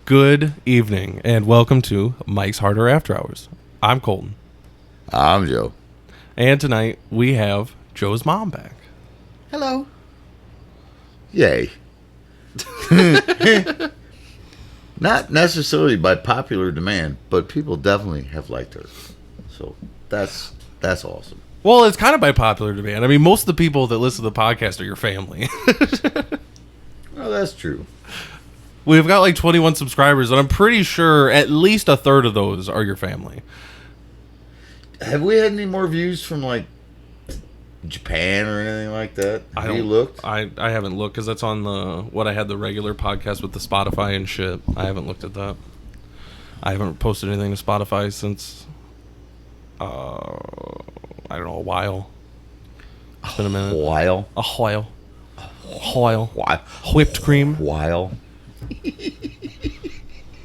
Good evening, and welcome to Mike's Harder After Hours. I'm Colton, I'm Joe. and tonight we have Joe's mom back. Hello. Yay. Not necessarily by popular demand, but people definitely have liked her. So that's awesome. Well, it's kind of by popular demand. I mean, most of the people that listen to the podcast are your family. Well, that's true. We've got like 21 subscribers, and I'm pretty sure at least a third of those are your family. Have we had any more views from like Japan or anything like that? Have you looked? I haven't looked because that's on what I had the regular podcast with the Spotify and shit. I haven't looked at that. I haven't posted anything to Spotify since I don't know, a while. It's been a minute. While. A while. Whipped cream. While.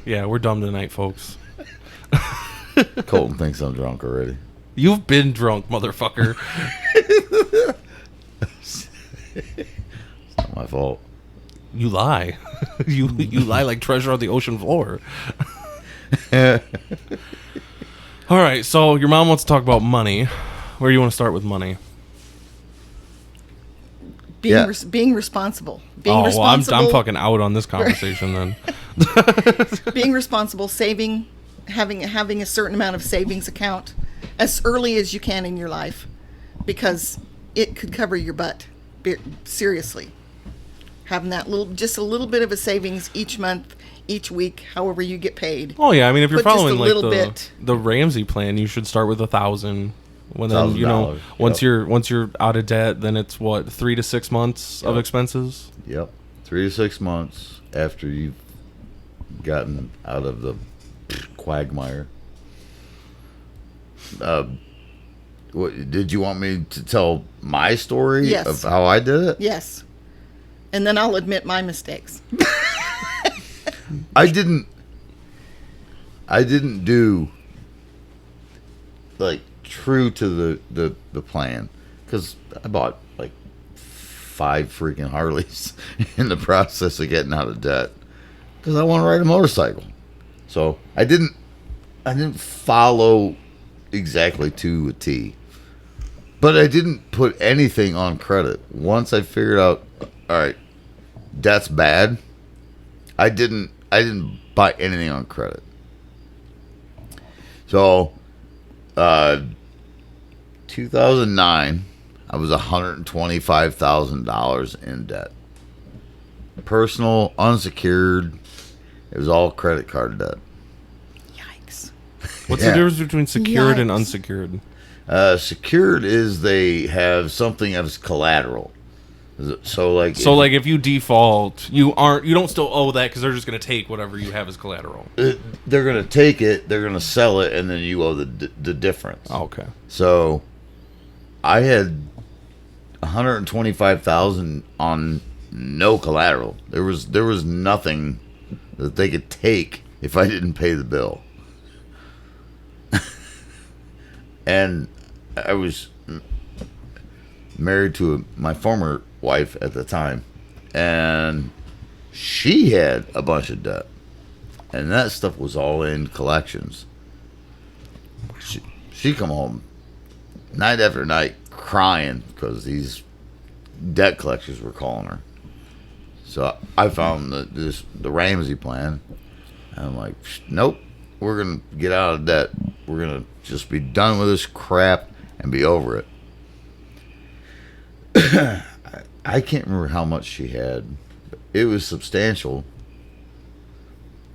Yeah, we're dumb tonight, folks. Colton thinks I'm drunk already. You've been drunk, motherfucker. It's not my fault. You lie. You lie like treasure on the ocean floor. All right, so your mom wants to talk about money. Where do you want to start with money? Being responsible. Being Well, I'm responsible. fucking out on this conversation then. Being responsible, saving, having a certain amount of savings account as early as you can in your life, because it could cover your butt. Seriously, having that just a little bit of a savings each month, each week, however you get paid. Oh yeah, I mean if you're But just following a like little bit. the Ramsey plan, you should start with 1,000. When then $1,000, once yep. you're out of debt, then it's what 3 to 6 months of Yep. expenses. Yep. 3 to 6 months after you've gotten out of the quagmire. What did you want me to tell my story Yes. of how I did it? Yes, and then I'll admit my mistakes. I didn't do like true to the plan, because I bought like 5 freaking Harleys in the process of getting out of debt because I want to ride a motorcycle. So I didn't follow exactly to a T, but I didn't put anything on credit. Once I figured out, all right, that's bad. I didn't buy anything on credit. So 2009, I was $125,000 in debt. Personal, unsecured. It was all credit card debt. Yikes! What's Yeah. the difference between secured and Yikes. unsecured? Secured is they have something as collateral. So like If you default, you don't still owe that because they're just going to take whatever you have as collateral. they're gonna take it, they're gonna sell it, and then you owe the difference. Oh, okay. So I had $125,000 on no collateral. There was nothing that they could take if I didn't pay the bill. And I was married to my former wife at the time, and she had a bunch of debt, and that stuff was all in collections. She come home night after night crying because these debt collectors were calling her. So I found the Ramsey plan, and I'm like, nope, we're gonna get out of debt. We're gonna just be done with this crap and be over it. I can't remember how much she had. It was substantial,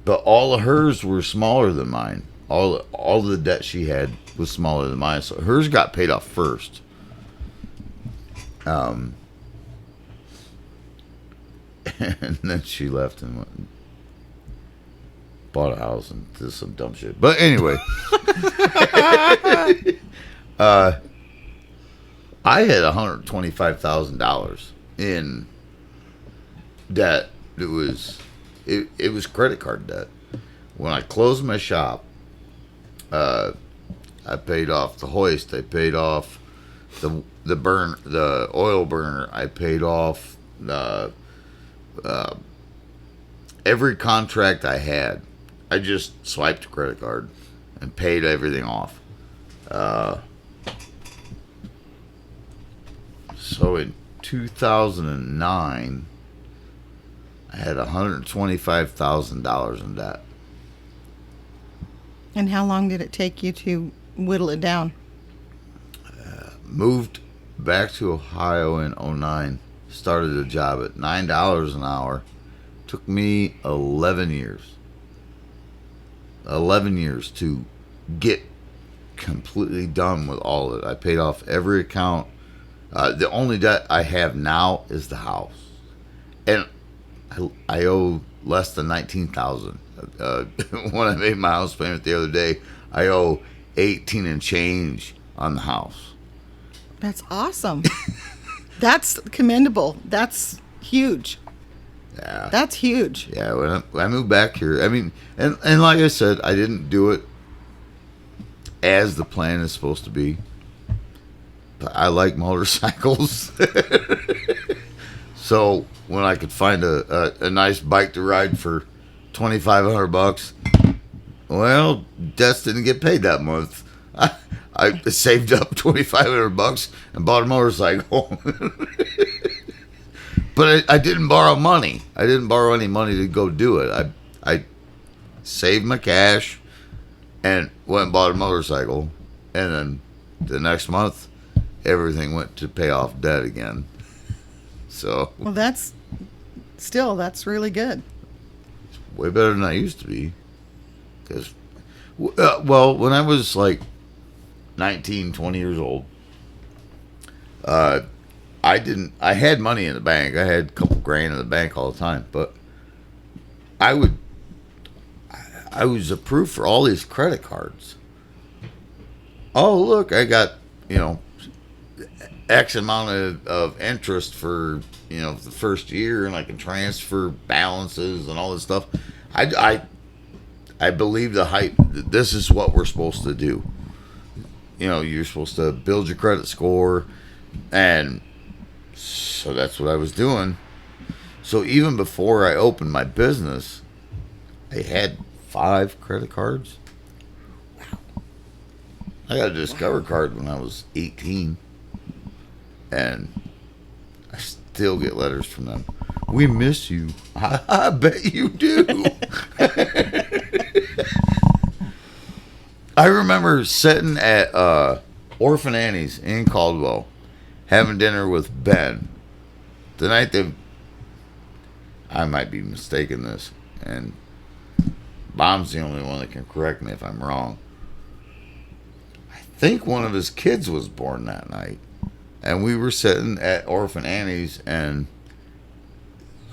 but all of hers were smaller than mine. All the debt she had was smaller than mine, so hers got paid off first. And then she left and went and bought a house and did some dumb shit. But anyway, I had $125,000 in debt. It was credit card debt. When I closed my shop, I paid off the hoist. I paid off the oil burner. I paid off every contract I had, I just swiped a credit card and paid everything off. So in 2009, I had $125,000 in debt. And how long did it take you to whittle it down? Moved back to Ohio in 2009. Started a job at $9 an hour. Took me 11 years. 11 years to get completely done with all of it. I paid off every account. The only debt I have now is the house, and I owe less than $19,000. When I made my house payment the other day, I owe 18 and change on the house. That's awesome. That's commendable. That's huge. Yeah, That's huge. yeah. When I moved back here, I mean, and like I said, I didn't do it as the plan is supposed to be. But I like motorcycles. So when I could find a nice bike to ride for $2,500, well, debts didn't get paid that month. I saved up $2,500 and bought a motorcycle. But I didn't borrow money. I didn't borrow any money to go do it. I saved my cash and went and bought a motorcycle. And then the next month, everything went to pay off debt again. So Well, that's really good. way better than I used to be. Because, well, when I was like 19, 20 years old, I had money in the bank. I had a couple grand in the bank all the time, but I was approved for all these credit cards. Oh, look, I got, X amount of interest for, the first year, and I can transfer balances and all this stuff. I believe the hype. This is what we're supposed to do. You're supposed to build your credit score, and so that's what I was doing. So even before I opened my business, I had 5 credit cards. Wow. I got a Discover card when I was 18. And I still get letters from them. We miss you. I bet you do. I remember sitting at Orphan Annie's in Caldwell, having dinner with Ben. The night that I might be mistaken this, and Mom's the only one that can correct me if I'm wrong. I think one of his kids was born that night. And we were sitting at Orphan Annie's, and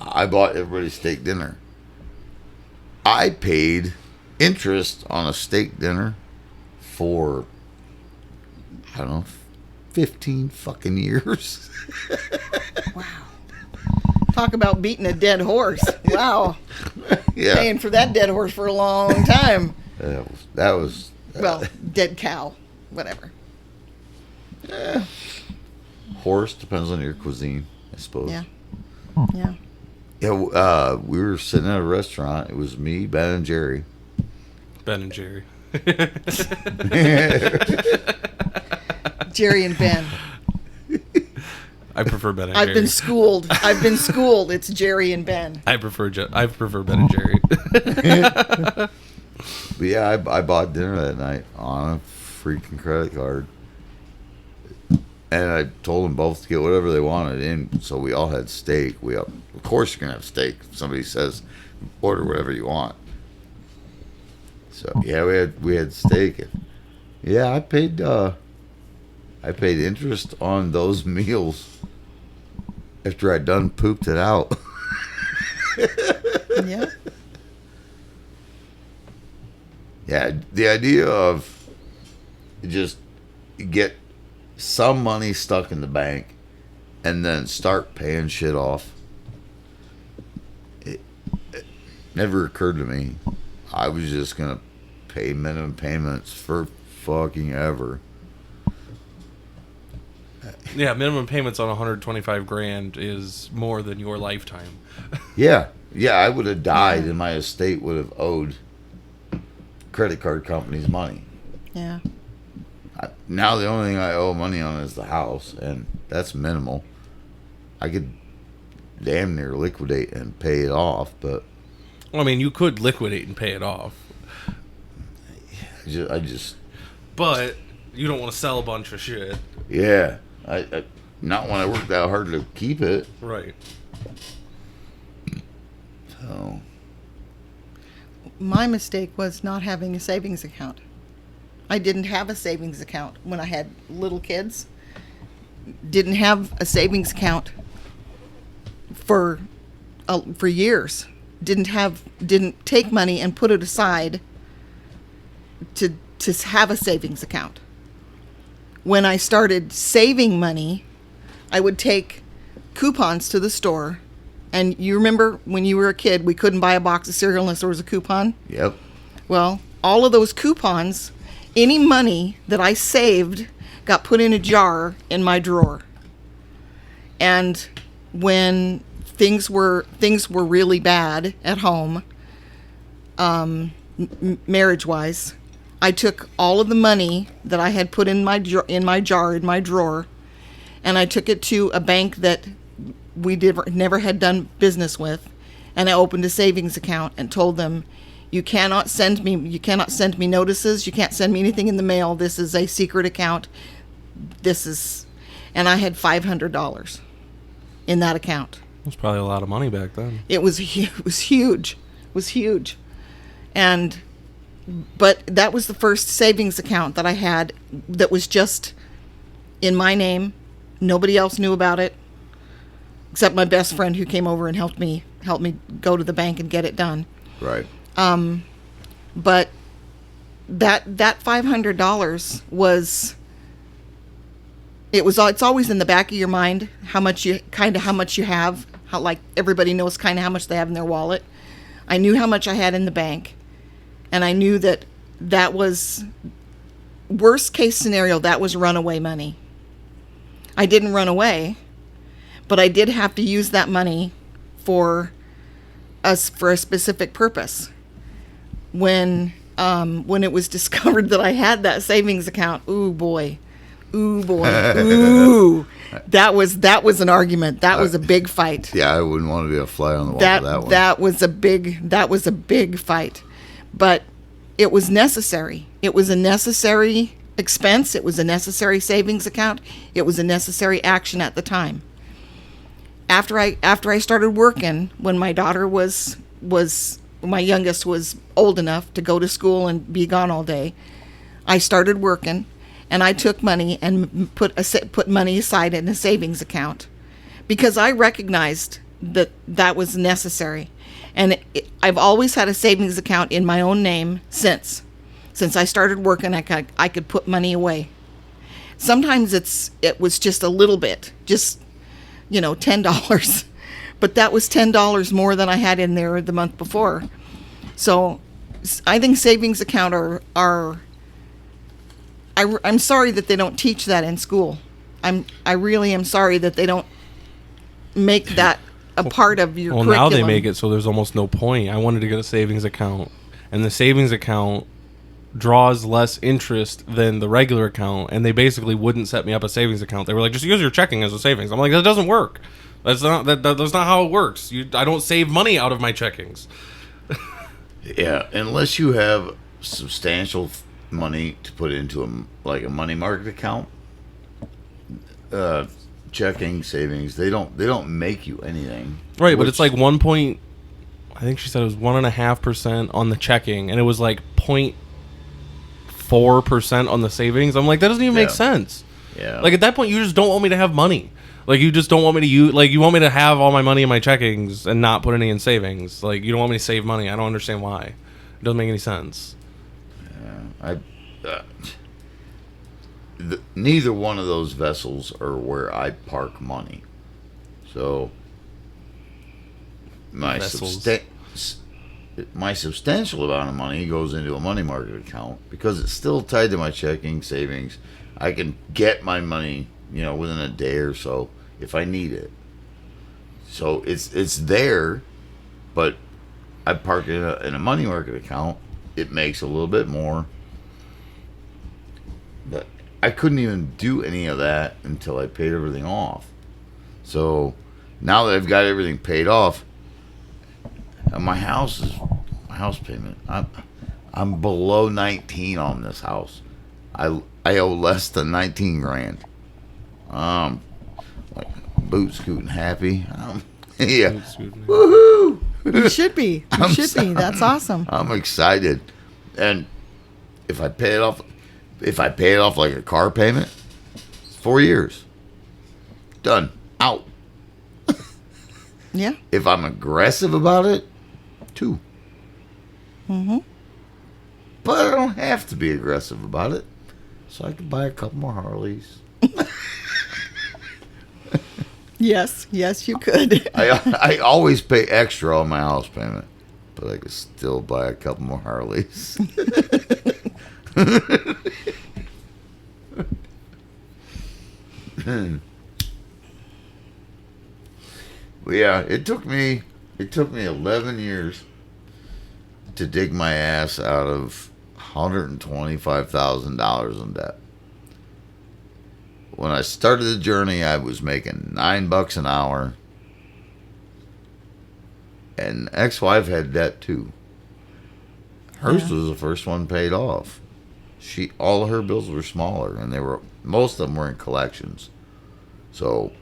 I bought everybody steak dinner. I paid interest on a steak dinner for, I don't know, 15 fucking years. Wow. Talk about beating a dead horse. Wow. Yeah. Paying for that dead horse for a long time. That was Well, dead cow. Whatever. horse, depends on your cuisine, I suppose. Yeah. Yeah. Yeah, we were sitting at a restaurant. It was me, Ben, and Jerry. Ben and Jerry. Jerry and Ben. I prefer Ben and I've Jerry. been schooled. It's Jerry and Ben. I prefer Ben and Jerry. But yeah, I bought dinner that night on a freaking credit card. And I told them both to get whatever they wanted in, so we all had steak. Of course you're going to have steak. If somebody says, order whatever you want. So, yeah, we had steak. And, yeah, I paid interest on those meals after I'd done pooped it out. Yeah. Yeah, the idea of just get some money stuck in the bank and then start paying shit off, it never occurred to me. I was just gonna pay minimum payments for fucking ever. Yeah, minimum payments on 125 grand is more than your lifetime. Yeah, Yeah, I would have died, and my estate would have owed credit card companies money. Yeah. Now the only thing I owe money on is the house, and that's minimal. I could damn near liquidate and pay it off, but Well, I mean, you could liquidate and pay it off, I just but you don't want to sell a bunch of shit. yeah, I not when I worked that hard to keep it. Right. So My mistake was not having a savings account. I didn't have a savings account when I had little kids. Didn't have a savings account for years. Didn't take money and put it aside to have a savings account. When I started saving money, I would take coupons to the store. And you remember when you were a kid, we couldn't buy a box of cereal unless there was a coupon? yep, Well, all of those coupons, any money that I saved got put in a jar in my drawer. And when things were really bad at home, marriage-wise, I took all of the money that I had put in my drawer, and I took it to a bank that we never had done business with, and I opened a savings account and told them, you cannot send me notices, you can't send me anything in the mail, this is a secret account, and I had $500 in that account. That's probably a lot of money back then. It was huge, but that was the first savings account that I had that was just in my name. Nobody else knew about it, except my best friend who came over and helped me go to the bank and get it done. right. But that $500 was, it's always in the back of your mind how much you have, how, like, everybody knows kind of how much they have in their wallet. I knew how much I had in the bank, and I knew that was worst case scenario, that was runaway money. I didn't run away, but I did have to use that money for a specific purpose. When it was discovered that I had that savings account, ooh boy, that was an argument. That was a big fight. Yeah, I wouldn't want to be a fly on the wall for that one. That was a big fight, but it was necessary. It was a necessary expense. It was a necessary savings account. It was a necessary action at the time. After I started working, when my daughter was my youngest was old enough to go to school and be gone all day, I started working, and I took money and put money aside in a savings account because I recognized that was necessary. And I've always had a savings account in my own name since I started working. I could put money away. Sometimes it was just a little bit, just $10. But that was $10 more than I had in there the month before. So I think savings account I'm sorry that they don't teach that in school. I really am sorry that they don't make that a part of your curriculum. Now they make it so there's almost no point. I wanted to get a savings account, and the savings account draws less interest than the regular account, and they basically wouldn't set me up a savings account. They were like, just use your checking as a savings. I'm like, that doesn't work. That's not how it works. I don't save money out of my checkings. Yeah, unless you have substantial money to put into a money market account, checking, savings, they don't make you anything. Right, but it's like 1 point. I think she said it was 1.5% on the checking, and it was like 0.4% on the savings. I'm like, that doesn't even make sense. Yeah. Like, at that point, you just don't want me to have money. Like, you just don't want me to use. Like, you want me to have all my money in my checkings and not put any in savings. Like, you don't want me to save money. I don't understand why. It doesn't make any sense. Neither one of those vessels are where I park money. So my substantial amount of money goes into a money market account because it's still tied to my checking, savings. I can get my money, within a day or so if I need it. So it's there, but I park it in a money market account. It makes a little bit more. But I couldn't even do any of that until I paid everything off. So now that I've got everything paid off, my house payment. I'm below 19 on this house. I owe less than 19 grand. Like boot scooting happy. Yeah. Woohoo! You should be. You should be. That's awesome. I'm excited. And if I pay it off like a car payment, it's 4 years. Done. Out. Yeah. If I'm aggressive about it, 2. Mm-hmm. But I don't have to be aggressive about it. So I can buy a couple more Harleys. Yes, you could. I always pay extra on my house payment, but I could still buy a couple more Harleys. Well, yeah, it took me 11 years to dig my ass out of $125,000 in debt. When I started the journey, I was making $9 an hour, and ex-wife had debt too. Hers was the first one paid off. All of her bills were smaller, and most of them were in collections. So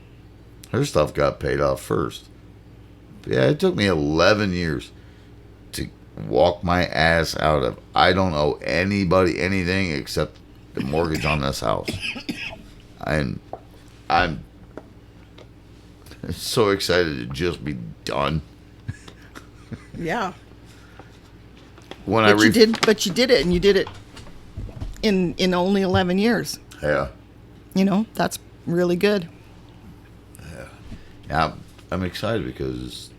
her stuff got paid off first. But yeah, it took me 11 years to walk my ass out of. I don't owe anybody anything except the mortgage on this house. I'm so excited to just be done. Yeah. When But you did it, and you did it in only 11 years. Yeah. You know, that's really good. Yeah, I'm excited because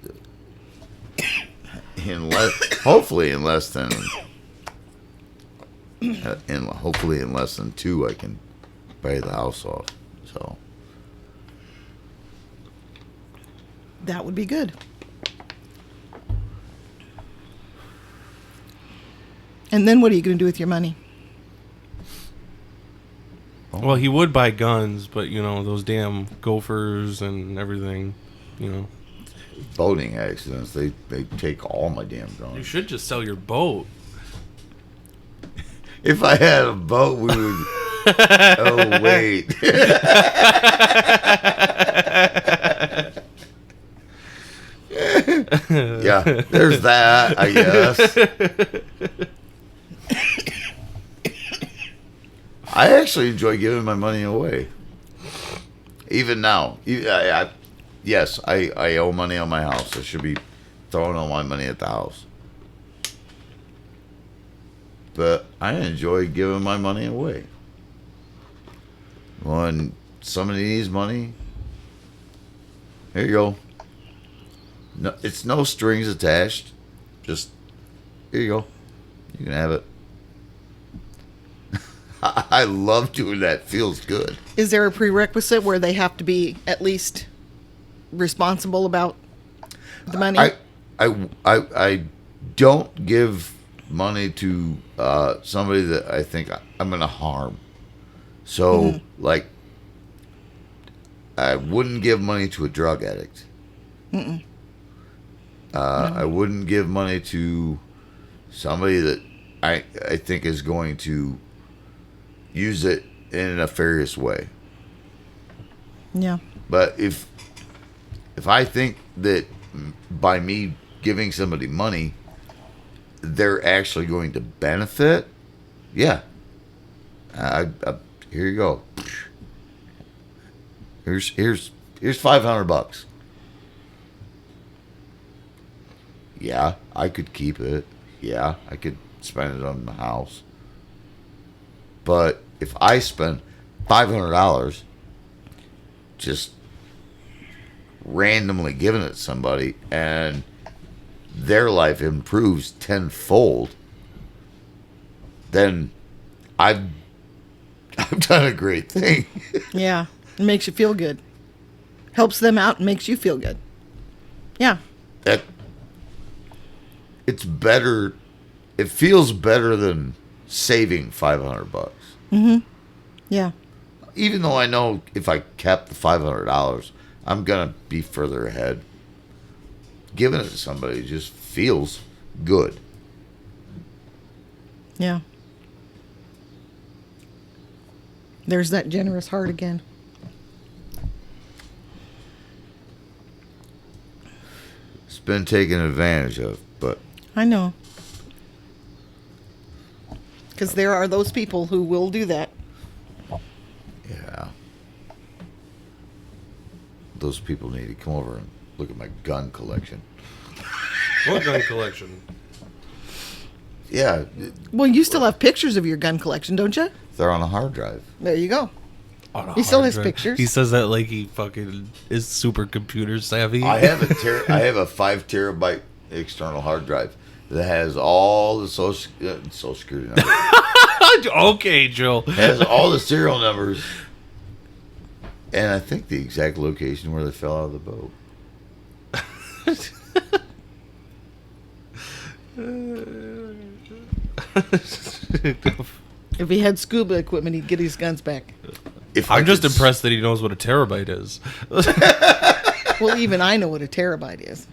hopefully in less than 2 I can pay the house off. So That would be good. And then what are you going to do with your money? Well, he would buy guns, but, those damn gophers and everything, boating accidents, they take all my damn You guns. should just sell your boat. If I had a boat, we would. Oh wait. Yeah, there's that, I guess. I actually enjoy giving my money away. Even now. Yes, I owe money on my house. I should be throwing all my money at the house. But I enjoy giving my money away. When somebody needs money, here you go. No, it's no strings attached. Just, here you go. You can have it. I love doing that. Feels good. Is there a prerequisite where they have to be at least responsible about the money? I don't give money to somebody that I think I'm going to harm. So, like, I wouldn't give money to a drug addict. I wouldn't give money to somebody that I think is going to use it in a nefarious way. Yeah. But if I think that by me giving somebody money, they're actually going to benefit, yeah. Here you go. Here's $500. Yeah, I could keep it. Yeah, I could spend it on the house. But if I spend $500 just randomly giving it to somebody and their life improves tenfold, then I've done a great thing. Yeah. It makes you feel good. Helps them out and makes you feel good. Yeah. it's better. It feels better than saving $500. Yeah. Even though I know if I kept the $500, I'm gonna be further ahead. Giving it to somebody just feels good. Yeah. There's that generous heart again. It's been taken advantage of, but I know. Because there are those people who will do that. yeah. Those people need to come over and look at my gun collection. What gun collection? Yeah, Well, you still have pictures of your gun collection, don't you? they're on a hard drive. There you go. On a He still hard has drive. pictures. He says that like he fucking is super computer savvy. I have a 5 terabyte external hard drive that has all the social security numbers. Okay, Joe. Has all the serial numbers, and I think the exact location where they fell out of the boat. If he had scuba equipment, he'd get his guns back. If I I'm just could impressed that he knows what a terabyte is. Well, even I know what a terabyte is.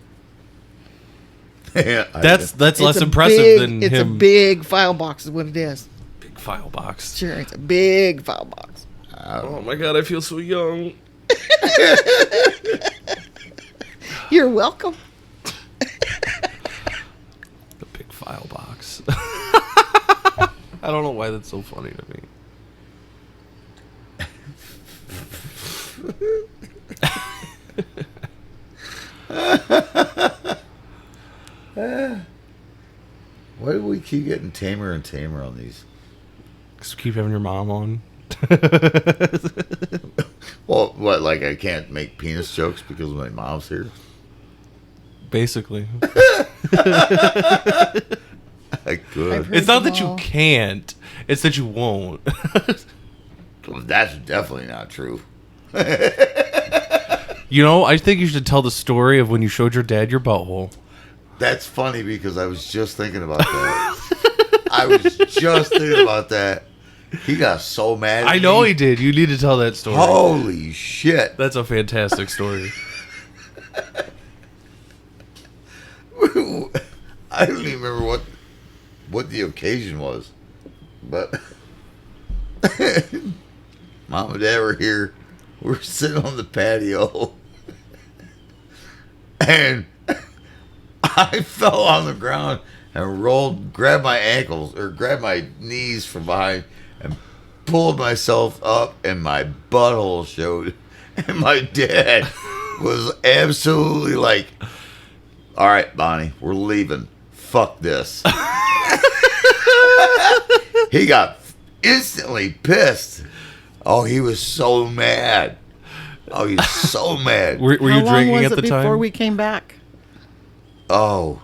Yeah, That's less It's a impressive big- than it's him. a big file box is what it is. Big file box. Sure, it's a big file box. Oh my god, I feel so young. You're welcome. The big file box. I don't know why that's so funny to me. Why do we keep getting tamer and tamer on these? Just keep having your mom on. Well, what, like I can't make penis jokes because my mom's here? Basically. I could. I've heard- It's not that them all. you can't. It's that you won't. Well, that's definitely not true. You know, I think you should tell the story of when you showed your dad your butthole. That's funny because I was just thinking about that. I was just thinking about that. He got so mad at I know me. he did. You need to tell that story. Holy shit. That's a fantastic story. I don't even remember what the occasion was. But Mom and Dad were here. We're sitting on the patio. And I fell on the ground and grabbed my ankles or grabbed my knees from behind and pulled myself up, and my butthole showed. And my dad was absolutely like, "All right, Bonnie, we're leaving. Fuck this." He got instantly pissed. Oh, he was so mad. Oh, he was so mad. Were How you long drinking was at it the before time? we came back? Oh,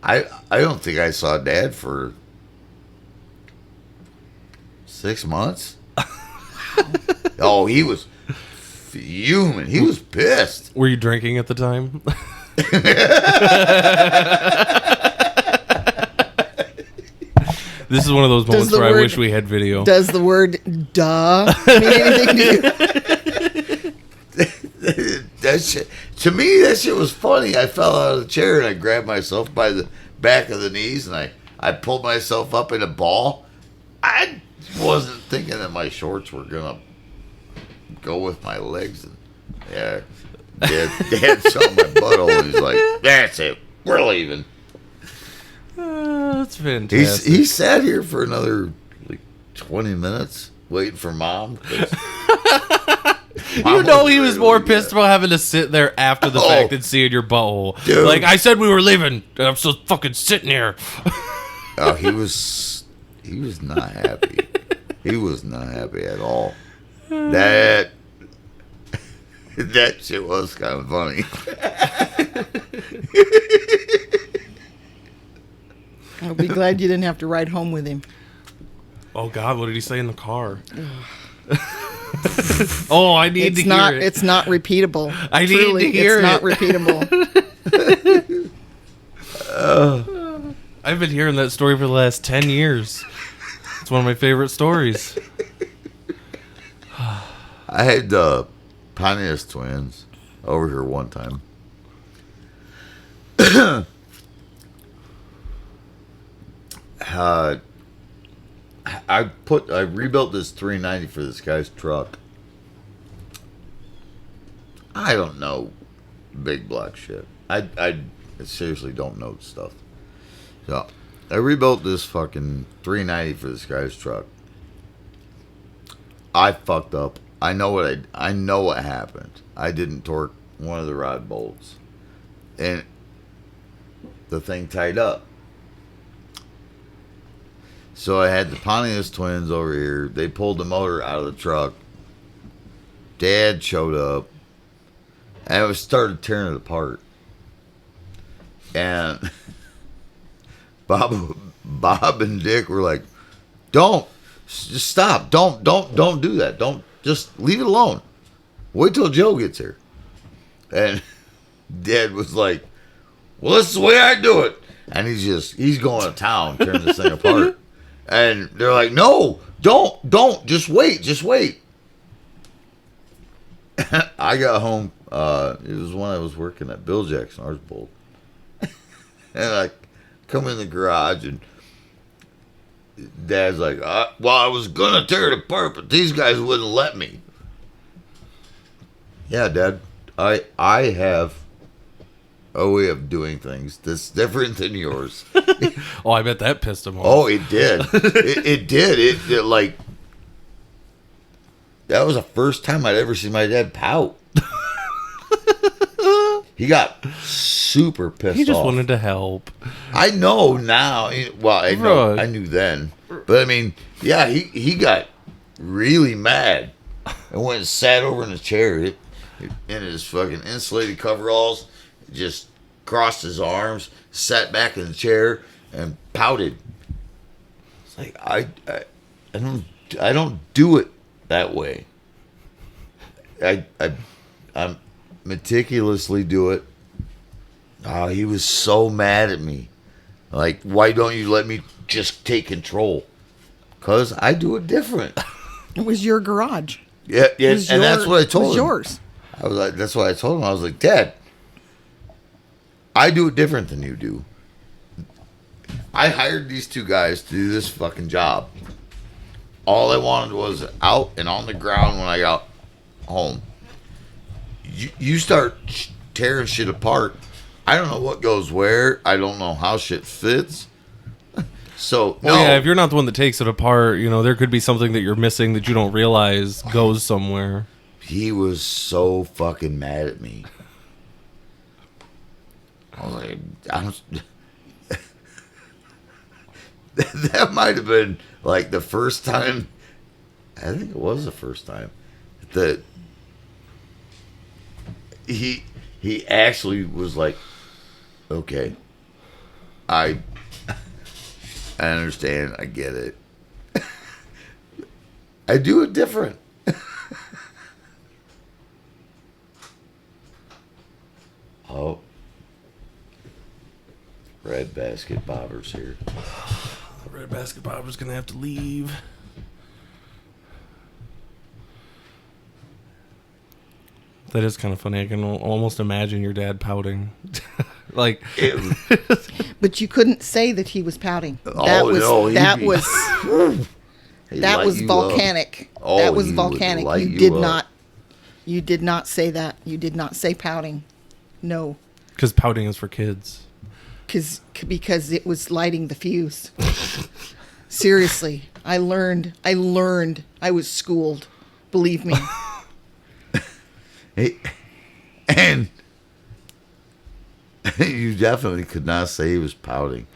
I don't think I saw Dad for 6 months. Oh, he was fuming. He was pissed. Were you drinking at the time? This is one of those moments the where I word- wish we had video. Does the word "duh" mean anything to you? That shit, to me, that shit was funny. I fell out of the chair and I grabbed myself by the back of the knees and I pulled myself up in a ball. I wasn't thinking that my shorts were gonna go with my legs. And yeah, Dad saw my butthole and he's like, "That's it, we're leaving." That's fantastic. He sat here for another like 20 minutes waiting for Mom. 'cause You Mom know he was really more good. pissed about having to sit there after the Oh. fact than seeing your butthole. Dude. Like, I said we were leaving, and I'm still fucking sitting here. Oh, he was not happy. He was not happy at all. That shit was kind of funny. I'll be glad you didn't have to ride home with him. Oh, God, what did he say in the car? Oh, I need to hear it. It's not repeatable. I need to hear it's not it. repeatable. I've been hearing that story for the last 10 years. It's one of my favorite stories. I had Pontius twins over here one time. I rebuilt this 390 for this guy's truck. I don't know big block shit. I seriously don't know stuff. So I rebuilt this fucking 390 for this guy's truck. I fucked up. I know what happened. I didn't torque one of the rod bolts, and the thing tied up. So I had the Pontius twins over here. They pulled the motor out of the truck. Dad showed up, and I started tearing it apart. And Bob and Dick were like, "Don't, just stop! Don't do that! Don't, just leave it alone. Wait till Joe gets here." And Dad was like, "Well, this is the way I do it." And he's going to town tearing this thing apart. And they're like, "No, don't, just wait. I got home, it was when I was working at Bill Jackson Archbold. And I come in the garage, and Dad's like, well, I was going to tear it apart, but these guys wouldn't let me." Yeah, Dad, I have a way of doing things that's different than yours. Oh, I bet that pissed him off. Oh, it did. It did. It like, that was the first time I'd ever seen my dad pout. He got super pissed off. He just wanted to help. I know now. Well, I knew then. But I mean, yeah, he got really mad and went and sat over in the chair in his fucking insulated coveralls, just crossed his arms, sat back in the chair, and pouted. It's like I don't do it that way. I meticulously do it. Oh, he was so mad at me. Like, why don't you let me just take control? 'Cause I do it different. It was your garage. Yeah, and that's what I told him. It was yours. I was like, that's what I told him. I was like, "Dad, I do it different than you do. I hired these two guys to do this fucking job. All I wanted was out and on the ground when I got home. You start tearing shit apart. I don't know what goes where. I don't know how shit fits." So, Well, yeah, if you're not the one that takes it apart, there could be something that you're missing that you don't realize goes somewhere. He was so fucking mad at me. I was like, that might have been like the first time. I think it was the first time that he actually was like, "Okay, I understand. I get it. I do it different." Oh, Red Basket Bobber's here. Red Basket Bobber's gonna have to leave. That is kind of funny. I can almost imagine your dad pouting. Like, But you couldn't say that he was pouting. No, that was volcanic. Oh, that was he would volcanic. light You you did up. not. You did not say that. You did not say pouting. No, because pouting is for kids. because it was lighting the fuse. Seriously, I learned. I was schooled. Believe me. And you definitely could not say he was pouting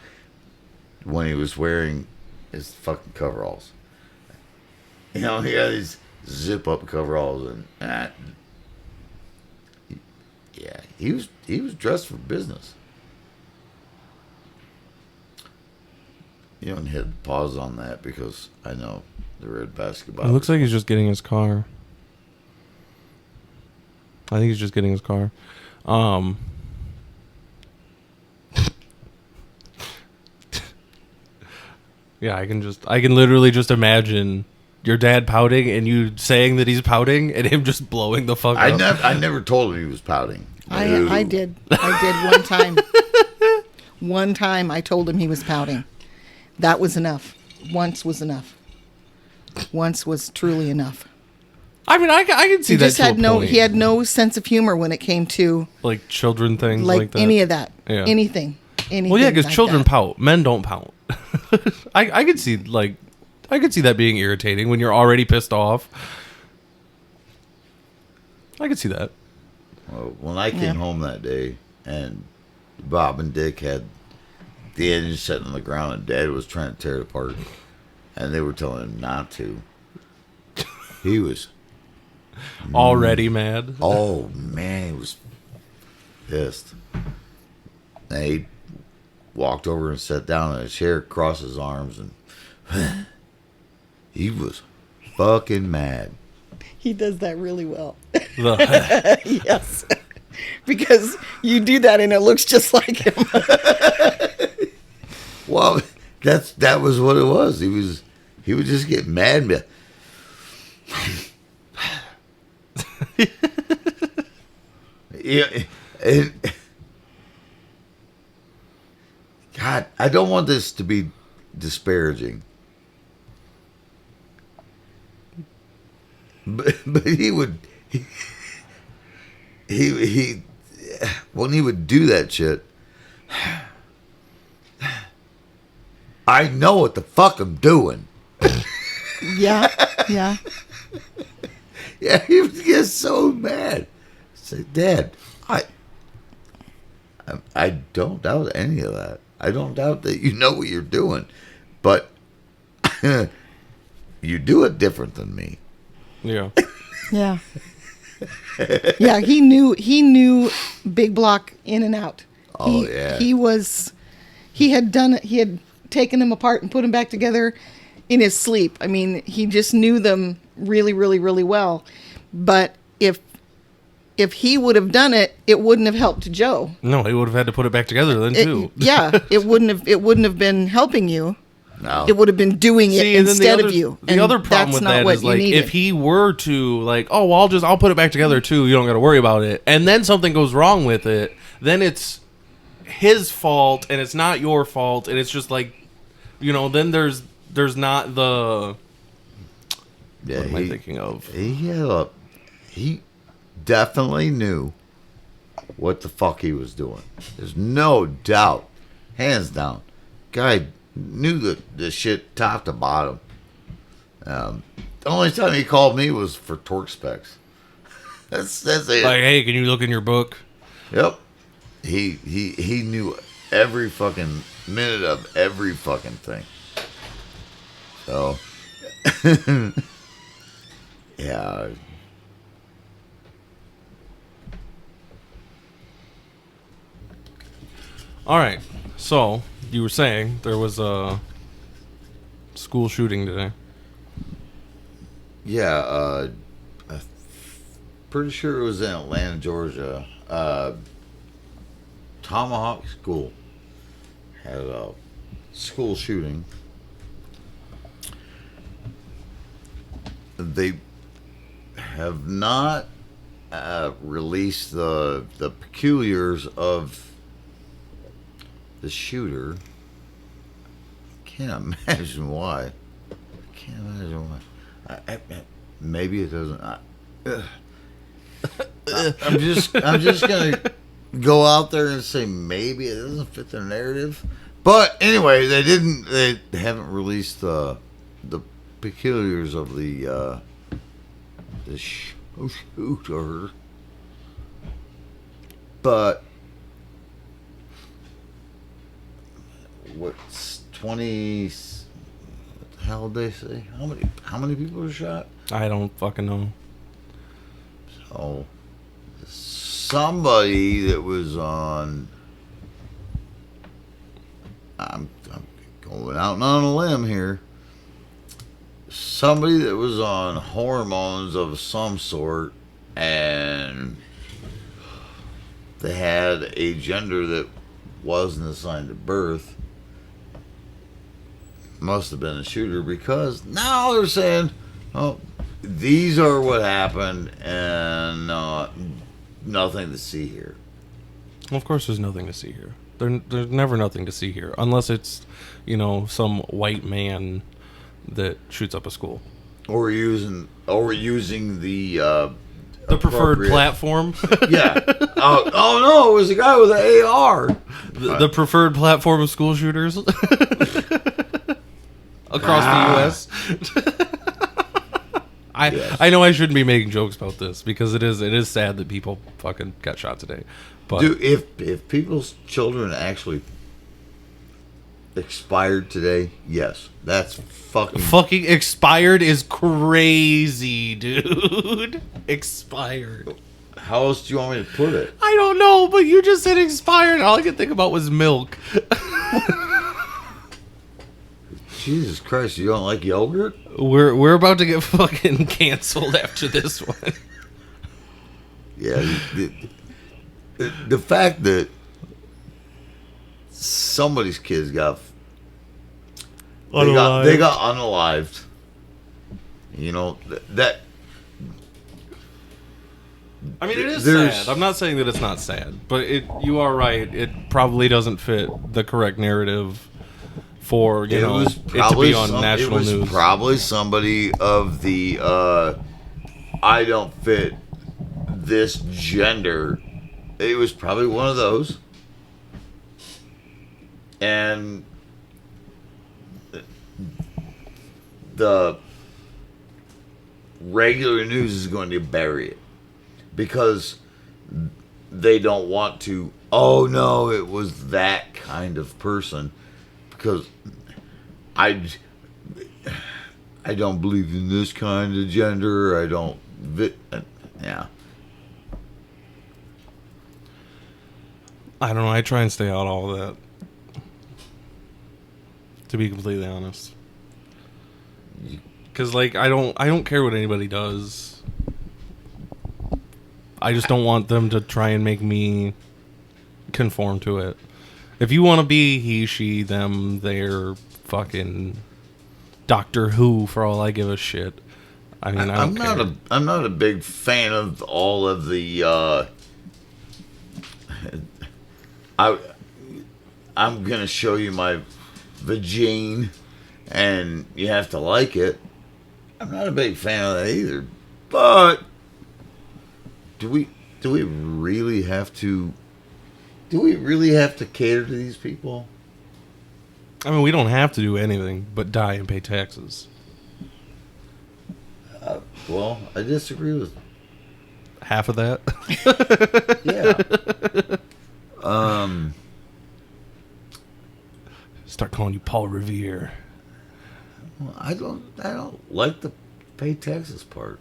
when he was wearing his fucking coveralls. He had these zip-up coveralls, and yeah, he was dressed for business. You don't hit pause on that because I know the Red Basketball. It looks like he's just getting his car. I think he's just getting his car. Yeah, I can literally just imagine your dad pouting and you saying that he's pouting and him just blowing the fuck up. I never told him he was pouting. I did one time. One time I told him he was pouting. That was enough. Once was enough. Once was truly enough. I mean, I can see He that just to a had no. point. He had no sense of humor when it came to like children things like that. any of that. Yeah. Anything. Well, yeah, because like children that. pout. Men don't pout. I could see that being irritating when you're already pissed off. I could see that. Well, when I came home that day and Bob and Dick had the engine sitting on the ground and Dad was trying to tear it apart and they were telling him not to, he was Already mad. oh man, he was pissed. And he walked over and sat down in a chair, crossed his arms, and he was fucking mad. He does that really well. The- Yes. Because you do that and it looks just like him. Well, that was what it was. He would just get mad. And be, yeah, and, God, I don't want this to be disparaging, but he would he when he would do that shit. I know what the fuck I'm doing. Yeah. Yeah. Yeah, he would get so mad. Say, Dad, I don't doubt any of that. I don't doubt that you know what you're doing, but you do it different than me. yeah. Yeah. Yeah, he knew Big Block in and out. Oh, yeah. He had taken them apart and put them back together in his sleep. I mean, he just knew them really, really, really well. But if he would have done it, it wouldn't have helped Joe. No, he would have had to put it back together then too. It wouldn't have been helping you. No. It would have been doing it See, and then instead of you. The And other problem that's with not that what is you like needed. if he were to like, oh, well, I'll put it back together too. You don't got to worry about it. And then something goes wrong with it, then it's his fault and it's not your fault, and it's just like, then there's not the. Yeah, What am I thinking of? He definitely knew what the fuck he was doing. There's no doubt. Hands down. Guy knew the shit top to bottom. The only time he called me was for torque specs. That's it. Like, hey, can you look in your book? Yep. He knew every fucking minute of every fucking thing. So yeah. All right. So you were saying there was a school shooting today. Yeah, I'm pretty sure it was in Atlanta, Georgia. Tomahawk School had a school shooting. They have not released the peculiars of the shooter. Can't imagine why. Can't imagine why. Maybe it doesn't. I'm just gonna go out there and say maybe it doesn't fit the narrative. But anyway, they haven't released the peculiars of the shooter. But what's 20? What the hell did they say? How many people were shot? I don't fucking know. So somebody that was on. I'm going out on a limb here. Somebody that was on hormones of some sort, and they had a gender that wasn't assigned at birth, must have been a shooter because now they're saying, oh, these are what happened and nothing to see here. Well, of course, there's nothing to see here. There's never nothing to see here, unless it's, some white man that shoots up a school. Or using the The preferred appropriate- platform. Yeah. Oh no, it was a guy with an AR. the preferred platform of school shooters across the U.S. Yes. I know I shouldn't be making jokes about this because it is sad that people fucking got shot today. But Dude, if people's children actually expired today, yes, that's fucking expired is crazy, dude. Expired. How else do you want me to put it? I don't know, but you just said expired. All I could think about was milk. Jesus Christ, you don't like yogurt? We're about to get fucking canceled after this one. Yeah. The fact that somebody's kids got they got unalived. That. I mean, it is There's- sad. I'm not saying that it's not sad, but you are right. It probably doesn't fit the correct narrative for it to be on national it was news. probably somebody of the I don't fit this gender. It was probably one of those, and the regular news is going to bury it because they don't want to. Oh no, it was that kind of person. Because I don't believe in this kind of gender. I don't. Yeah. I don't know. I try and stay out of all of that. To be completely honest, because I don't care what anybody does. I just don't want them to try and make me conform to it. If you want to be he, she, them, they're fucking Doctor Who for all I give a shit. I mean, I'm not a big fan of all of the. I'm gonna show you my vagine, and you have to like it. I'm not a big fan of that either. But do we really have to? Do we really have to cater to these people? I mean, we don't have to do anything but die and pay taxes. Well, I disagree with. Half of that. Yeah. Start calling you Paul Revere. Well, I don't like the pay taxes part.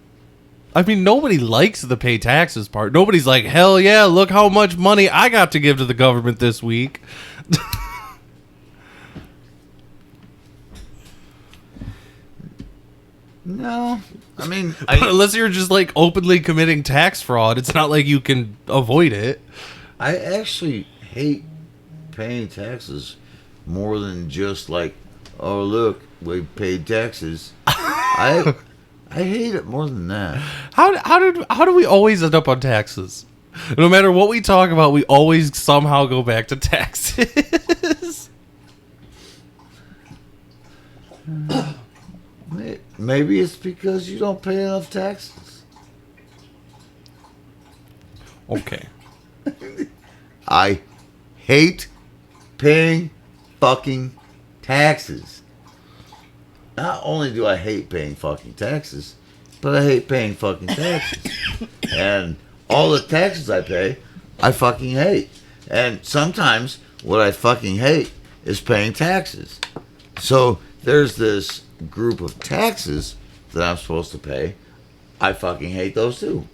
I mean, nobody likes the pay taxes part. Nobody's like, hell yeah, look how much money I got to give to the government this week. No, I mean, Unless you're just like openly committing tax fraud, it's not like you can avoid it. I actually hate paying taxes more than just like, oh look, we paid taxes. I hate it more than that. How do we always end up on taxes? No matter what we talk about, we always somehow go back to taxes. Maybe it's because you don't pay enough taxes. Okay. I hate paying fucking taxes. Not only do I hate paying fucking taxes, but I hate paying fucking taxes. And all the taxes I pay, I fucking hate. And sometimes what I fucking hate is paying taxes. So there's this group of taxes that I'm supposed to pay. I fucking hate those too.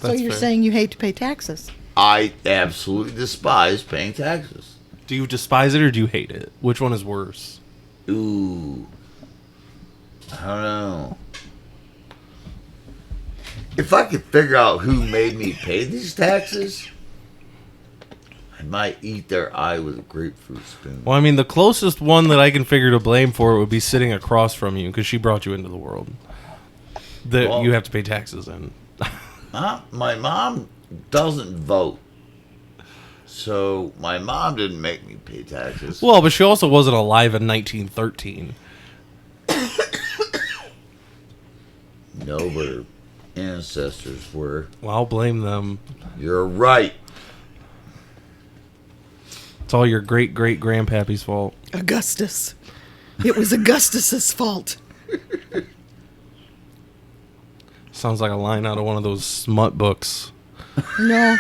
So you're fair. saying you hate to pay taxes? I absolutely despise paying taxes. Do you despise it or do you hate it? Which one is worse? Ooh. I don't know. If I could figure out who made me pay these taxes, I might eat their eye with a grapefruit spoon. Well, I mean, the closest one that I can figure to blame for it would be sitting across from you because she brought you into the world. That Well- you have to pay taxes in. My mom doesn't vote. So my mom didn't make me pay taxes. Well, but she also wasn't alive in 1913. No, but her ancestors were. Well, I'll blame them. You're right. It's all your great-great-grandpappy's fault. Augustus. It was Augustus's fault. Sounds like a line out of one of those smut books. No,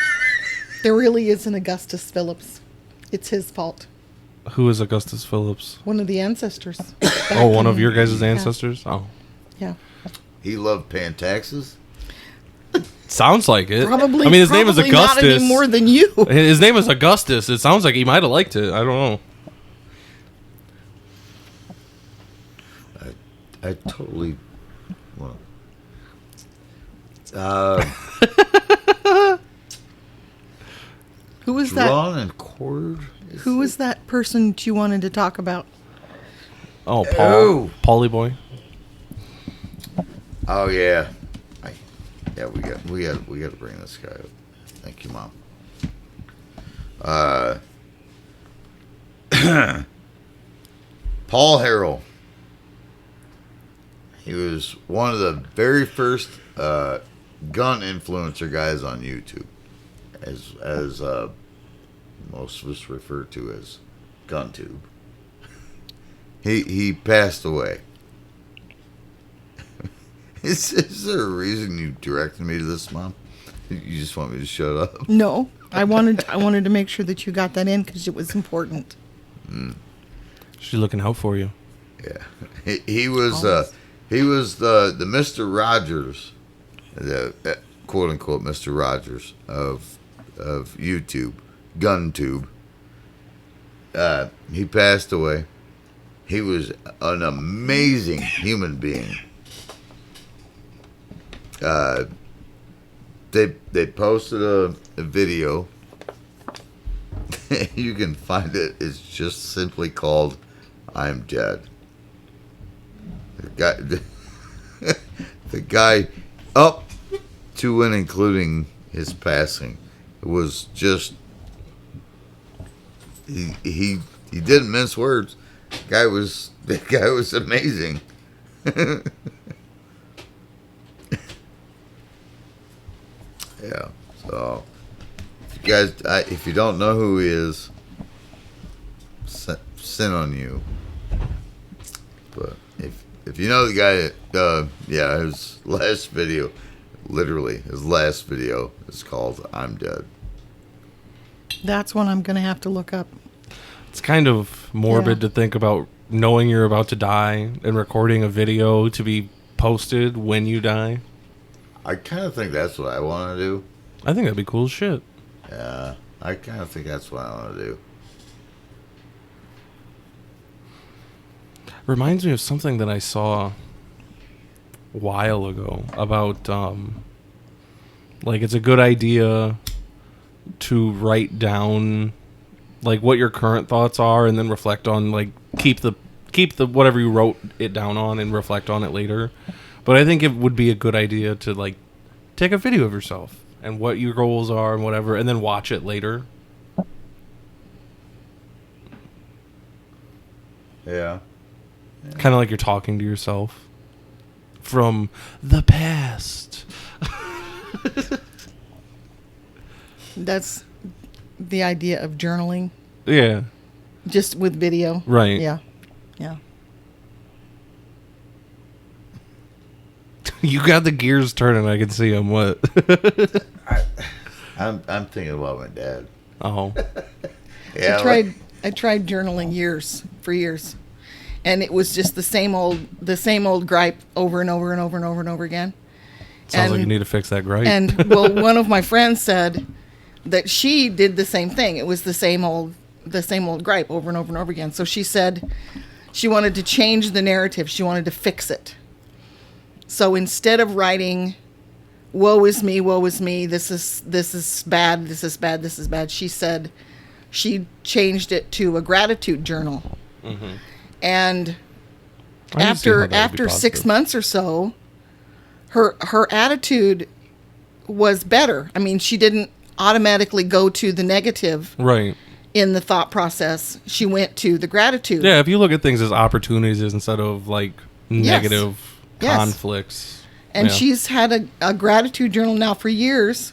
there really is an Augustus Phillips. It's his fault. Who is Augustus Phillips? One of the ancestors. Oh, one of your guys' ancestors? Oh. Yeah. He loved paying taxes. Sounds like it. Probably. I mean, his name is probably Augustus. Not any more than you. His name is Augustus. It sounds like he might have liked it. I don't know. I totally. Well. Who was that? Drawn and quartered. Who was that person that you wanted to talk about? Oh, Oh. Paulie boy. Oh yeah. Yeah, we got to bring this guy up. Thank you, Mom. Paul Harrell. He was one of the very first gun influencer guys on YouTube, as most of us refer to as GunTube. He passed away. Is there a reason you directed me to this, Mom? You just want me to shut up? No, I wanted to make sure that you got that in because it was important. She's looking out for you. Yeah, he was the Mr. Rogers, the quote unquote Mr. Rogers of YouTube, GunTube. He passed away. He was an amazing human being. They posted a video. You can find it. It's just simply called "I'm Dead." The guy up to and including his passing, it was just he didn't mince words. The guy was amazing. Yeah. So, if you guys, if you don't know who he is, sin on you. But if you know the guy, his last video, literally his last video is called "I'm Dead." That's one I'm going to have to look up. It's kind of morbid Yeah. to think about knowing you're about to die and recording a video to be posted when you die. I kind of think that's what I want to do. I think that'd be cool as shit. Yeah, I kind of think that's what I want to do. Reminds me of something that I saw a while ago about like it's a good idea to write down like what your current thoughts are and then reflect on like keep the whatever you wrote it down on and reflect on it later. But I think it would be a good idea to like take a video of yourself and what your goals are and whatever and then watch it later. Yeah. Kind of like you're talking to yourself from the past. That's the idea of journaling, Yeah. just with video. Right. Yeah. Yeah. You got the gears turning. I can see them. What? I'm thinking about my dad. Oh. Yeah. I tried journaling for years. And it was just the same old gripe over and over and over and over and over again. Sounds like you need to fix that gripe. And well, one of my friends said that she did the same thing. It was the same old gripe over and over and over again. So she said she wanted to change the narrative. She wanted to fix it. So instead of writing, woe is me, this is bad, this is bad, this is bad, she said, she changed it to a gratitude journal. And I can see how that would be after 6 positive. months or so, her attitude was better. I mean, she didn't automatically go to the negative Right. in the thought process. She went to the gratitude. Yeah, if you look at things as opportunities instead of like negative Yes. conflicts. And yeah. she's had a gratitude journal now for years.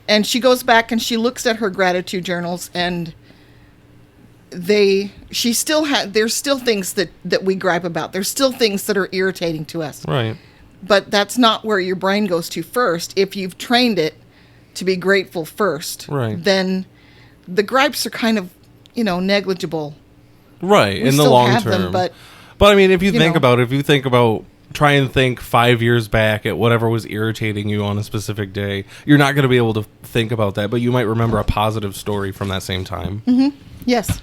And she goes back and she looks at her gratitude journals, and there's still things that we gripe about. There's still things that are irritating to us. Right. But that's not where your brain goes to first. If you've trained it to be grateful first, Right. then the gripes are kind of, negligible. Right. We in the still long have term. them, but I mean, if you you think know. about it, try and think 5 years back at whatever was irritating you on a specific day, you're not going to be able to think about that, but you might remember a positive story from that same time. yes.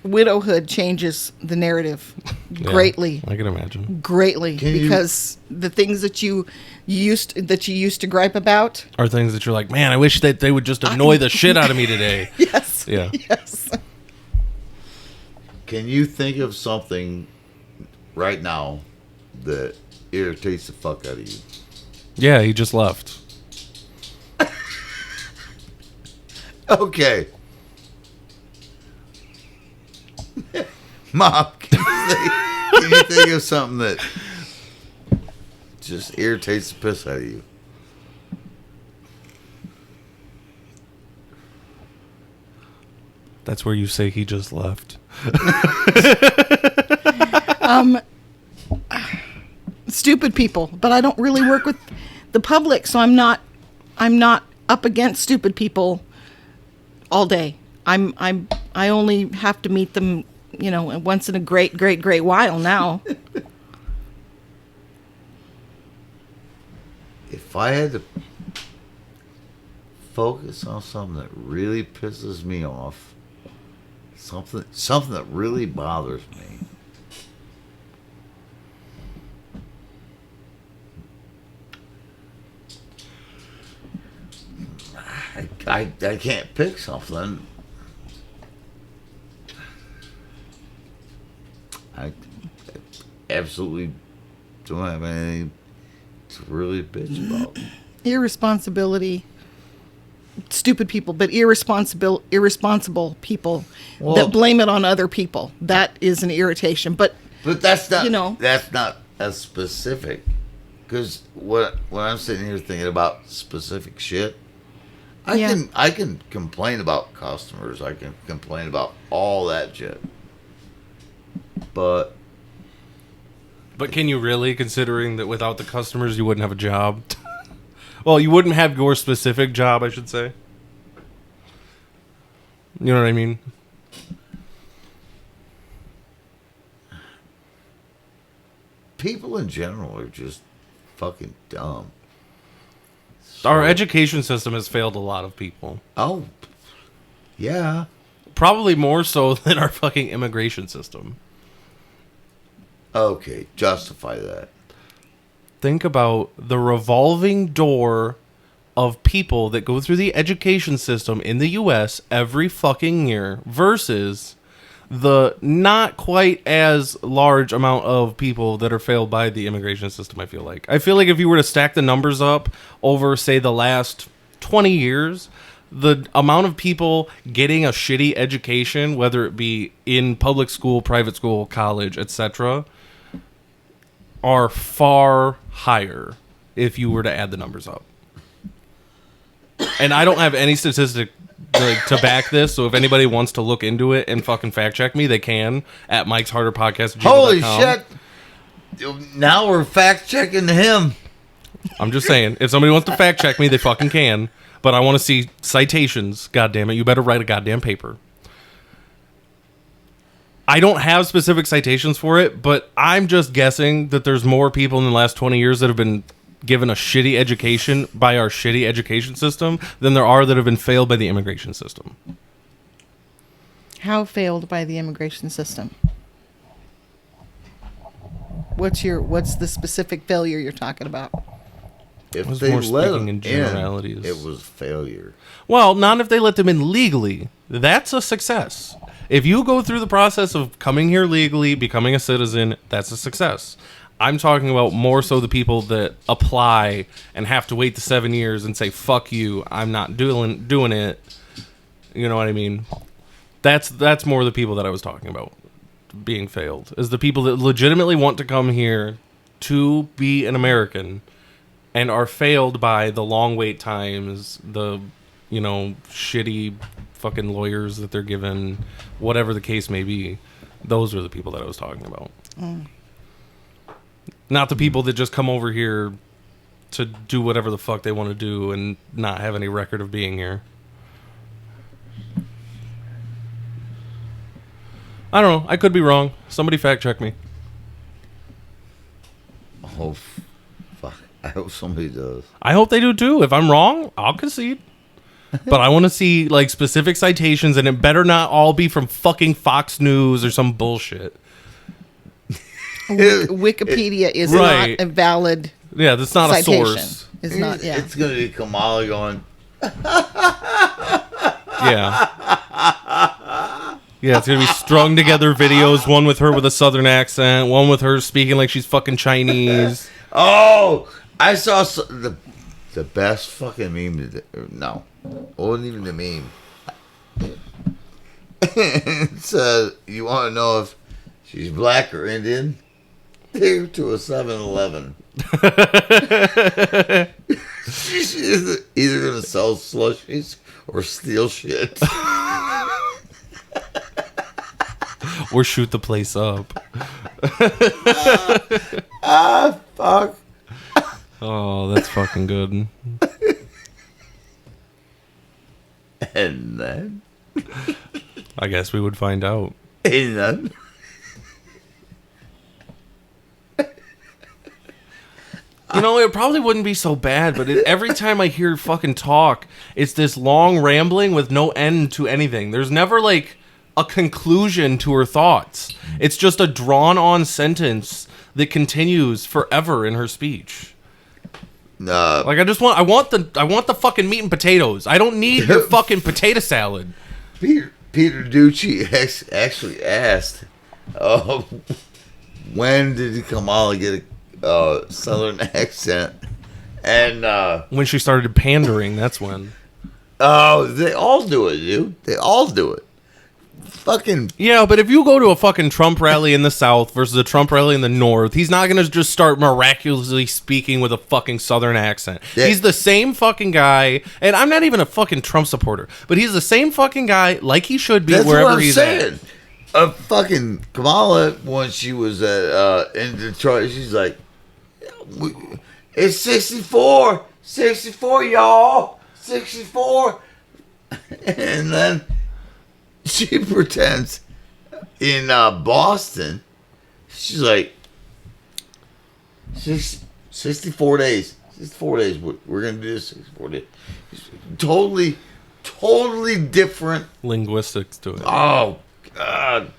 Widowhood changes the narrative Yeah, greatly. I can imagine. Greatly, Can you- because the things that you used to gripe about. Are things that you're like, man, I wish that they would just annoy the shit out of me today. Yes. Yeah. Yes. Can you think of something right now that irritates the fuck out of you? Yeah, he just left. Okay. Mom, can you think of something that just irritates the piss out of you? That's where you say he just left. Stupid people, but I don't really work with the public, so I'm not up against stupid people all day. I only have to meet them, once in a great while now. If I had to focus on something that really pisses me off, something that really bothers me, I can't pick something. I absolutely don't have anything to really bitch about. Irresponsibility. Stupid people, but irresponsible people Well- that blame it on other people. That is an irritation. But But that's not, You know. that's not as specific. Because when I'm sitting here thinking about specific shit, Yeah. I can complain about customers. I can complain about all that shit. But But can you really, considering that without the customers you wouldn't have a job? Well, you wouldn't have your specific job, I should say. You know what I mean? people in general are just fucking dumb. Our education system has failed a lot of people. Oh, yeah. Probably more so than our fucking immigration system. Okay, justify that. Think about the revolving door of people that go through the education system in the U.S. every fucking year versus the not quite as large amount of people that are failed by the immigration system. I feel like if you were to stack the numbers up over, say, the last 20 years, the amount of people getting a shitty education, whether it be in public school, private school, college, etc., are far higher if you were to add the numbers up. And I don't have any statistic to back this, so if anybody wants to look into it and fucking fact check me, they can at Mike's Harder Podcast. Holy shit! Now we're fact checking him. I'm just saying, if somebody wants to fact check me, they fucking can. But I want to see citations. God damn it, you better write a goddamn paper. I don't have specific citations for it, but I'm just guessing that there's more people in the last 20 years that have been given a shitty education by our shitty education system than there are that have been failed by the immigration system. how failed by the immigration system? What's the specific failure you're talking about? if was they more let speaking them in generalities. in, it was failure. Well, not if they let them in legally. That's a success. If you go through the process of coming here legally, becoming a citizen, that's a success. I'm talking about more so the people that apply and have to wait the 7 years and say, fuck you, I'm not doing it. You know what I mean? That's more the people that I was talking about being failed. Is the people that legitimately want to come here to be an American and are failed by the long wait times, the, shitty fucking lawyers that they're given, whatever the case may be. Those are the people that I was talking about. Not the people that just come over here to do whatever the fuck they want to do and not have any record of being here. I don't know. I could be wrong. Somebody fact check me. Oh, fuck. I hope somebody does. I hope they do too. If I'm wrong, I'll concede. But I want to see like specific citations, and it better not all be from fucking Fox News or some bullshit. Wikipedia is Right. not a valid Yeah, that's not citation. a source. It's not. Yeah. It's going to be Kamala going, Yeah. Yeah, it's going to be strung together videos, one with her with a southern accent, one with her speaking like she's fucking Chinese. oh, I saw the best fucking meme. No, it wasn't even the meme. It said, you want to know if she's black or Indian? Take her to a 7-Eleven. She's either going to sell slushies or steal shit. Or shoot the place up. Fuck. Oh, that's fucking good. And then, I guess we would find out. it probably wouldn't be so bad, but every time I hear fucking talk, it's this long rambling with no end to anything. There's never, like, a conclusion to her thoughts. It's just a drawn-on sentence that continues forever in her speech. Like, I want the fucking meat and potatoes. I don't need your fucking potato salad. Peter Ducey actually asked, when did Kamala get a southern accent? And When she started pandering, that's when. they all do it, dude. They all do it. Fucking Yeah, but if you go to a fucking Trump rally in the South versus a Trump rally in the North, he's not going to just start miraculously speaking with a fucking Southern accent. Yeah. He's the same fucking guy, and I'm not even a fucking Trump supporter, but he's the same fucking guy like he should be that's wherever what I'm he's saying. at. Fucking Kamala, when she was at in Detroit, she's like, it's 64, y'all, 64, and then she pretends in Boston, she's like, 64 days. 64 days. We're going to do this 64 days. Totally different. Linguistics to it. Oh, God.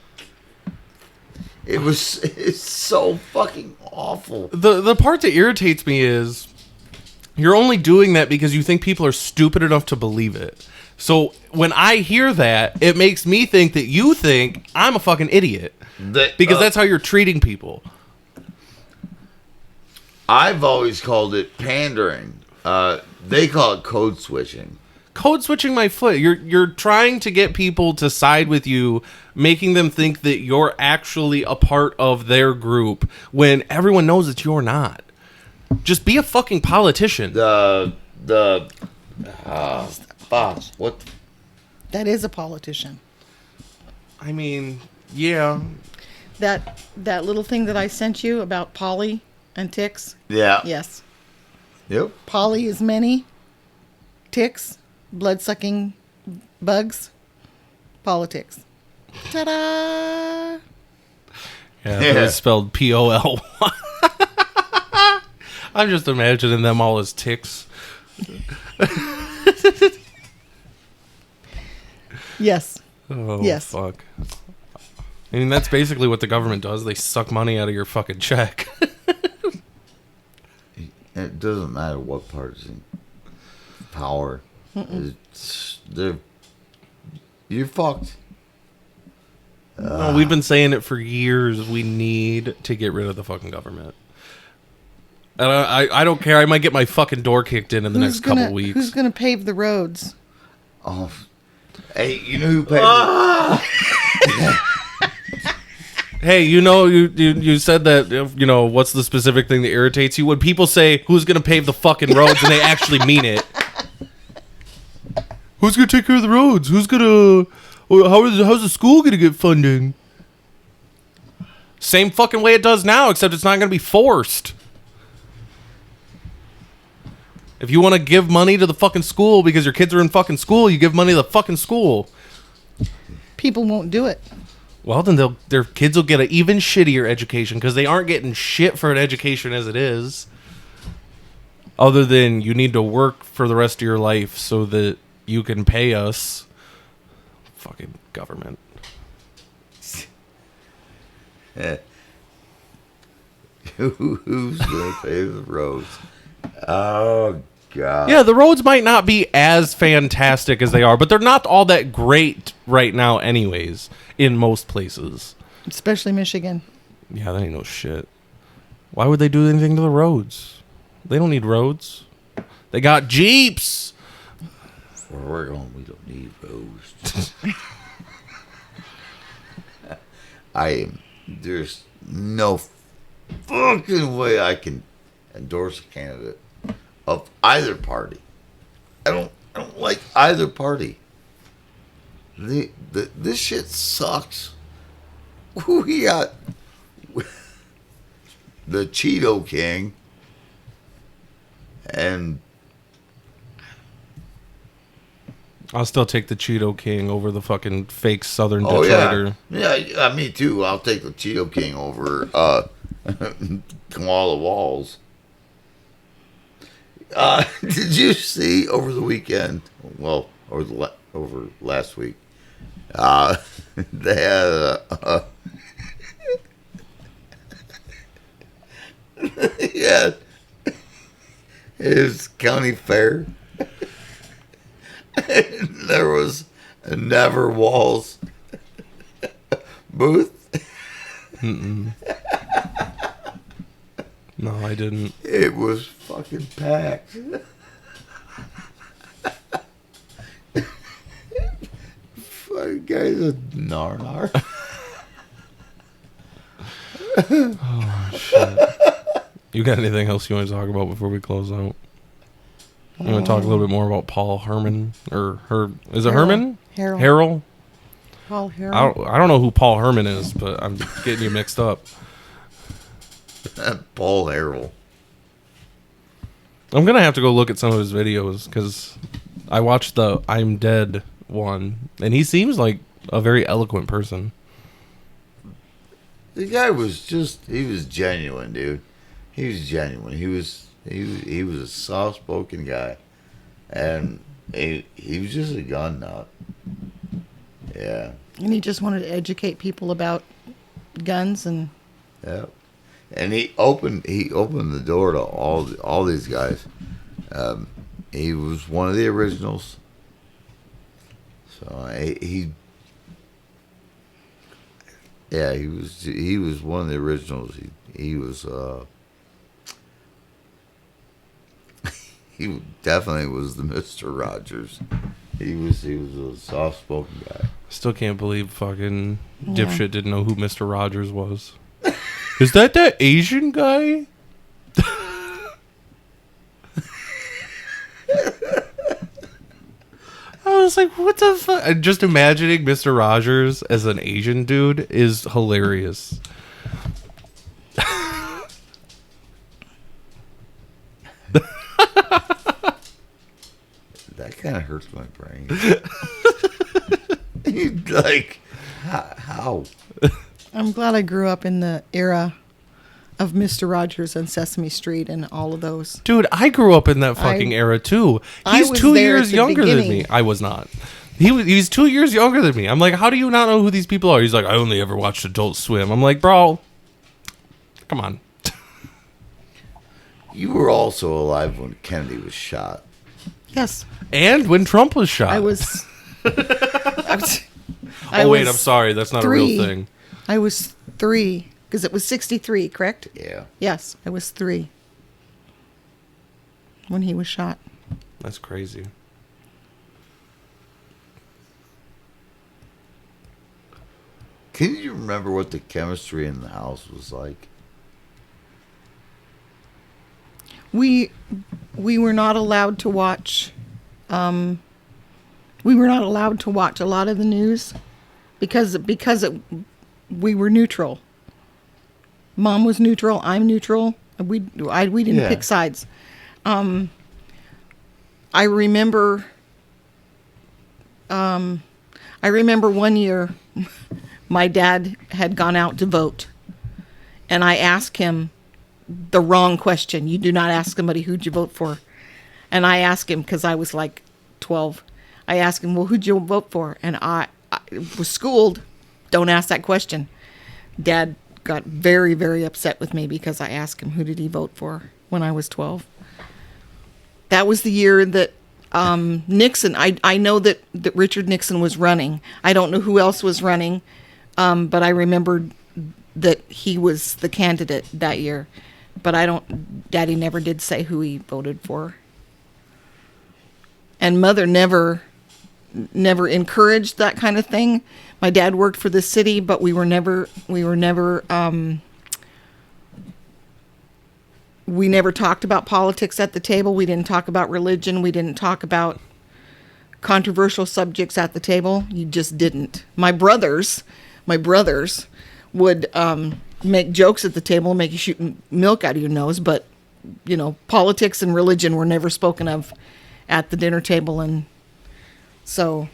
It's so fucking awful. The part that irritates me is you're only doing that because you think people are stupid enough to believe it. So when I hear that, it makes me think that you think I'm a fucking idiot. Because that's how you're treating people. I've always called it pandering. They call it code switching. Code switching my foot. You're trying to get people to side with you, making them think that you're actually a part of their group when everyone knows that you're not. Just be a fucking politician. What? That is a politician. I mean, yeah. That little thing that I sent you about poly and ticks. Yeah. Yes. Yep. Poly is many. Ticks, blood-sucking bugs. Politics. Ta-da! Yeah, it was spelled P-O-L. I'm just imagining them all as ticks. Yes. Oh, Yes. fuck. I mean, that's basically what the government does. They suck money out of your fucking check. And it doesn't matter what part's in power. You're fucked. No, we've been saying it for years. We need to get rid of the fucking government. And I don't care. I might get my fucking door kicked in the next couple weeks. Who's gonna pave the roads? Oh, hey, you know who paid? Hey, you said that, what's the specific thing that irritates you? When people say, who's going to pave the fucking roads, and they actually mean it. Who's going to take care of the roads? How's the school going to get funding? Same fucking way it does now, except it's not going to be forced. If you want to give money to the fucking school because your kids are in fucking school, you give money to the fucking school. People won't do it. Well, then their kids will get an even shittier education because they aren't getting shit for an education as it is. Other than you need to work for the rest of your life so that you can pay us. Fucking government. Who's gonna pave the roads? Oh God. Yeah, the roads might not be as fantastic as they are, but they're not all that great right now anyways, in most places. Especially Michigan. Yeah, that ain't no shit. Why would they do anything to the roads? They don't need roads. They got Jeeps. Where we're going, we don't need roads. There's no fucking way I can endorse a candidate of either party. I don't like either party. This shit sucks. We got the Cheeto King and I'll still take the Cheeto King over the fucking fake Southern oh Detroiter. yeah, me too. I'll take the Cheeto King over Kamala Walls. Did you see over the weekend? Well, over last week, they had yeah, his county fair. And there was a Never Walls booth. Mm-mm. No, I didn't. It was fucking packed. Fucking guy's a nar. Oh, shit. You got anything else you want to talk about before we close out? You want to talk a little bit more about Paul Herman? Is it Herman? Harrell. Paul I Harrell. don't know who Paul Herman is, but I'm getting you mixed up. Paul Harrell. I'm going to have to go look at some of his videos because I watched the I'm Dead one, and he seems like a very eloquent person. The guy was he was genuine, dude. He was genuine. He was a soft-spoken guy, and he was just a gun nut. Yeah. And he just wanted to educate people about guns and. Yeah. And he opened the door to all these guys. He was one of the originals. So he was one of the originals. He was he definitely was the Mr. Rogers. He was a soft spoken guy. Still can't believe fucking dipshit didn't know who Mr. Rogers was. Is that Asian guy? I was like, what the fuck? Just imagining Mr. Rogers as an Asian dude is hilarious. That kind of hurts my brain. Like, how? I'm glad I grew up in the era of Mr. Rogers and Sesame Street and all of those. Dude, I grew up in that fucking era too. He's was 2 there years at the younger than beginning. me. I was not. He's 2 years younger than me. I'm like, how do you not know who these people are? He's like, I only ever watched Adult Swim. I'm like, bro, come on. You were also alive when Kennedy was shot. Yes, And when Trump was shot. I was. I was. Oh, wait, I'm sorry. That's not a real thing. I was 3 because it was 63, correct? Yeah. Yes, I was 3 when he was shot. That's crazy. Can you remember what the chemistry in the house was like? We were not allowed to watch. We were not allowed to watch a lot of the news because we were neutral. Mom was neutral. I'm neutral. We didn't Yeah. pick sides. I remember. I remember one year, my dad had gone out to vote, and I asked him the wrong question. You do not ask somebody who'd you vote for. And I asked him because I was like 12. I asked him, well, who'd you vote for? And I was schooled. Don't ask that question. Dad got very, very upset with me because I asked him who did he vote for when I was 12. That was the year that Nixon, I know that Richard Nixon was running. I don't know who else was running, but I remembered that he was the candidate that year. But Daddy never did say who he voted for. And Mother never encouraged that kind of thing. My dad worked for the city, but we never talked about politics at the table. We didn't talk about religion. We didn't talk about controversial subjects at the table. You just didn't. My brothers would make jokes at the table, make you shoot milk out of your nose, but politics and religion were never spoken of at the dinner table, and so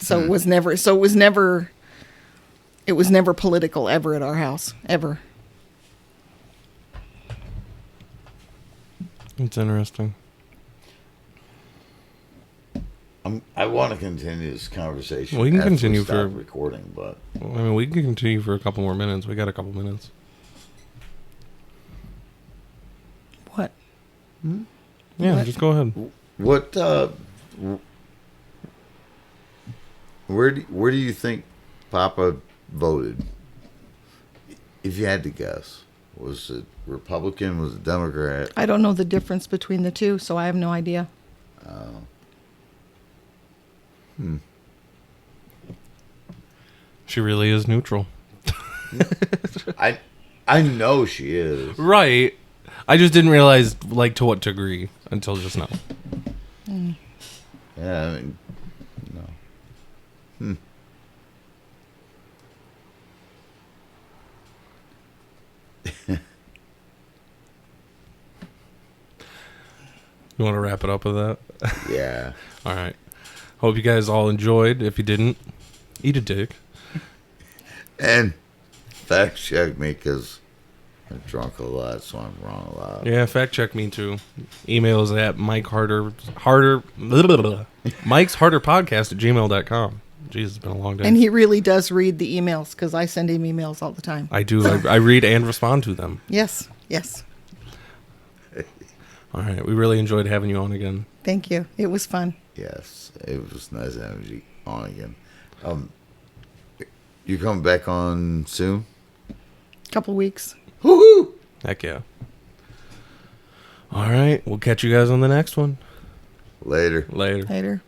it was never political ever at our house, ever. It's interesting. I want to continue this conversation. We can after continue stop for- recording, but I mean, we can continue for a couple more minutes. We got a couple minutes. What? Yeah, What? just go ahead. what? Where do you think Papa voted? If you had to guess, was it Republican? Was it Democrat? I don't know the difference between the two, so I have no idea. She really is neutral. I know she is. Right. I just didn't realize, to what degree until just now. Yeah, I mean, no. You want to wrap it up with that? Yeah. All right. Hope you guys all enjoyed. If you didn't, eat a dick. And fact check me because I've drunk a lot, so I'm wrong a lot. Yeah, fact check me too. Email is at Mike's Harder Podcast at gmail.com. Jeez, it's been a long day. And he really does read the emails because I send him emails all the time. I do. I read and respond to them. Yes. All right. We really enjoyed having you on again. Thank you. It was fun. Yes, it was nice having you on again. You coming back on soon? Couple weeks. Woohoo! Heck yeah. All right. We'll catch you guys on the next one. Later. Later. Later.